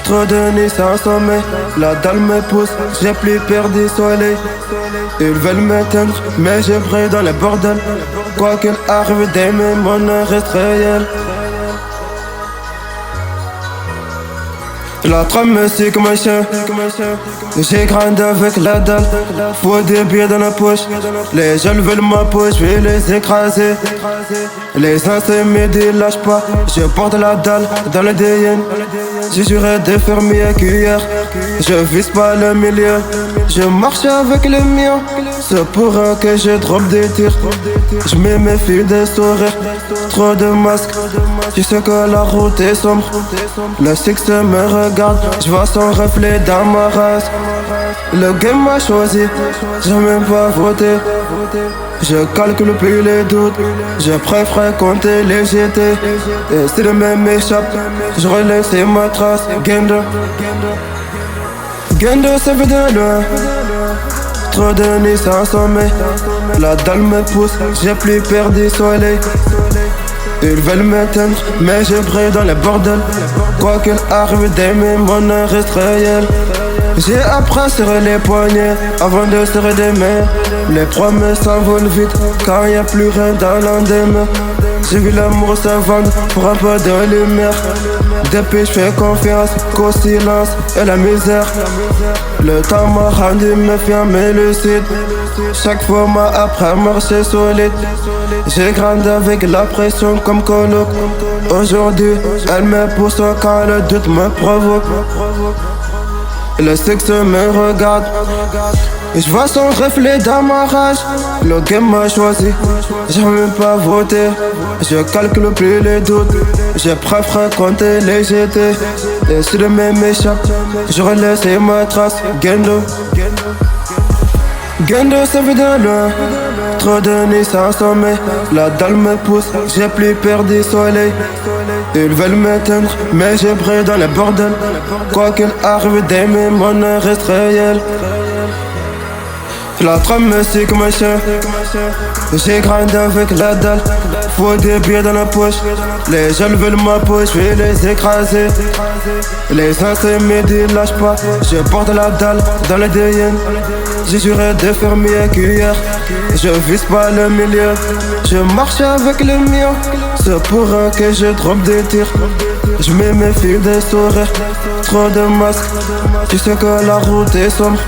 Trop de nuits sans sommeil, la dalle me pousse, j'ai plus perdu soleil. Ils veulent m'éteindre, mais je brille dans le bordel. Quoi qu'il arrive, demain mon heure reste réelle. La trame me suit comme un chien. J'ai grandi avec la dalle. Faut des billets dans la poche. Les jeunes veulent ma poche, je vais les écraser. Les insomniés lâchent pas. Je porte la dalle dans le DN. J'ai juré de faire mieux qu'hier. Je vise pas le milieu. Je marche avec les miens. C'est pour eux que je drop des tirs. Je me méfie des sourires. Trop de masques. Tu sais que la route est sombre. Le succès me regarde. Je vois son reflet dans ma race. Le game m'a choisi. J'ai même pas voté. Je calcule plus les doutes. Je préfère compter les GT. Et si le même m'échappe, je relaisse ma trace. Gendo, ça veut de loin. Trop de nuits sans sommeil. La dalle me pousse, j'ai plus perdu soleil. Ils veulent m'éteindre, mais je brille dans le bordel. Quoi qu'il arrive, demain mon heure reste réelle. J'ai appris à serrer les poignets avant de serrer des mains. Les promesses s'envolent vite quand y a plus rien dans l'endemain. J'ai vu l'amour se vendre pour un peu de lumière. Depuis je fais confiance qu'au silence et la misère. Le temps m'a rendu méfiant mais lucide. Chaque fois m'a appris à marcher solide. J'ai grandi avec la pression comme coloc. Aujourd'hui elle me pousse quand le doute me provoque. Le sexe me regarde. Je vois son reflet dans ma rage. Le game m'a choisi. J'ai même pas voté. Je calcule plus les doutes. Je préfère compter les GT. Et si le même m'échappe, je relaisse ma trace. Gendo, ça veut de loin. Trop de nuits sans sommeil. La dalle me pousse, j'ai plus perdu soleil. Ils veulent m'éteindre, mais je brille dans le bordel. Quoi qu'il arrive, demain mon heure reste réelle. La trame me suit comme un chien. J'ai grandi avec la dalle. Faut des billets dans la poche. Les jeunes veulent ma poche, je vais les écraser. Les insomniés lâchent pas. Je porte la dalle dans le DN. J'ai juré de faire mieux qu'hier. Je vise pas le milieu. Je marche avec les miens. C'est pour eux que je drop des tirs. Je me méfie des sourires. Trop de masques. Tu sais que la route est sombre.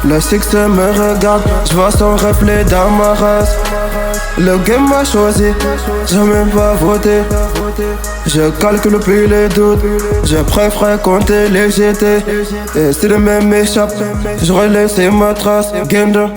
Le succès me regarde. Je vois son reflet dans ma race. Le game m'a choisi. J'ai même pas voté. Je calcule plus les doutes. Je préfère compter les GT. Et si le même m'échappe, je relaisse ma trace. Gendo.